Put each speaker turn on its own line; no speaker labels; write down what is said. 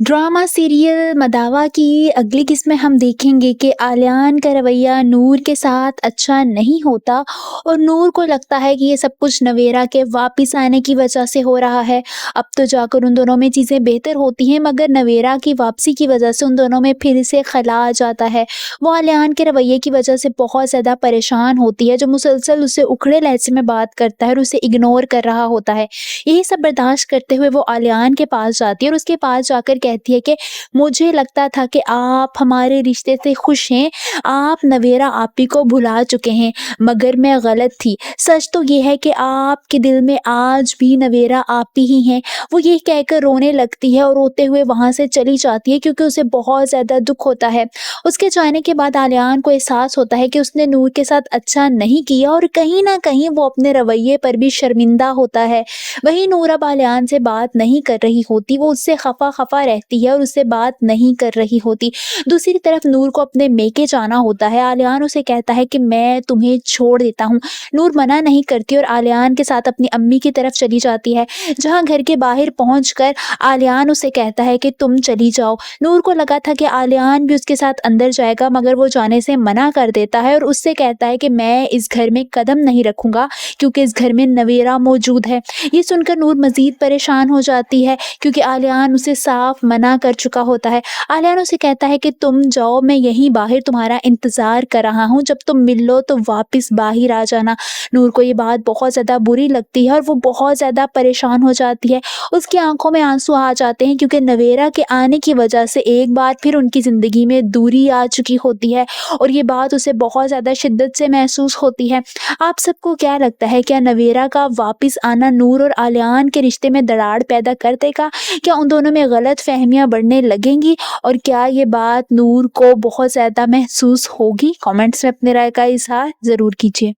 Drama serial मदावा की अगली किस्त में हम देखेंगे कि आलियान का रवैया नूर के साथ अच्छा नहीं होता और नूर को लगता है कि ये सब कुछ नवेरा के वापस आने की वजह से हो रहा है। अब तो जाकर उन दोनों में चीज़ें बेहतर होती हैं, मगर नवेरा की वापसी की वजह से उन दोनों में फिर से खला आ जाता है। वो आलियान के रवैये की वजह से बहुत ज़्यादा परेशान होती है, जो मुसलसल उससे उखड़े लहजे में बात करता है और उसे इग्नोर कर रहा होता है। यही सब बर्दाश्त करते हुए वो आलियान के पास जाती है और उसके पास जाकर कहती है कि मुझे लगता था कि आप हमारे रिश्ते से खुश हैं, आप नवेरा आपी को भुला चुके हैं, मगर मैं गलत थी। सच तो ये है कि आपके दिल में आज भी नवेरा आपी ही हैं। वो ये कहकर रोने लगती है और रोते हुए वहाँ से चली जाती है, क्योंकि उसे बहुत ज़्यादा दुख होता है। उसके जाने के बाद आलियान को एहसास होता है कि उसने नूर के साथ अच्छा नहीं किया और कहीं न कहीं वो अपने रवैये पर भी शर्मिंदा होता है। वहीं नूर अब आलियान से बात नहीं कर रही होती, वो उससे खफा रहती है और उससे बात नहीं कर रही होती। दूसरी तरफ नूर को अपने मेके जाना होता है। आलियान उसे कहता है कि मैं तुम्हें छोड़ देता हूँ। नूर मना नहीं करती और आलियान के साथ अपनी अम्मी की तरफ चली जाती है, जहाँ घर के बाहर पहुंचकर आलियान उसे कहता है कि तुम चली जाओ। नूर को लगा था कि आलियान भी उसके साथ अंदर जाएगा, मगर वो जाने से मना कर देता है और उससे कहता है कि मैं इस घर में कदम नहीं रखूंगा, क्योंकि इस घर में नवेरा मौजूद है। ये सुनकर नूर मज़ीद परेशान हो जाती है, क्योंकि आलियान उसे साफ मना कर चुका होता है। आलियान उसे कहता है कि तुम जाओ, मैं यहीं बाहर तुम्हारा इंतज़ार कर रहा हूँ, जब तुम मिल लो तो वापस बाहर आ जाना। नूर को ये बात बहुत ज़्यादा बुरी लगती है और वो बहुत ज़्यादा परेशान हो जाती है। उसकी आंखों में आंसू आ जाते हैं, क्योंकि नवेरा के आने की वजह से एक बार फिर उनकी ज़िंदगी में दूरी आ चुकी होती है और ये बात उसे बहुत ज़्यादा शिद्दत से महसूस होती है। आप सबको क्या लगता है, क्या नवेरा का वापस आना नूर और आलियान के रिश्ते में दरार पैदा कर देगा? क्या उन दोनों में गलत फहमियाँ बढ़ने लगेंगी और क्या ये बात नूर को बहुत ज़्यादा महसूस होगी? कमेंट्स में अपनी राय का इज़हार ज़रूर कीजिए।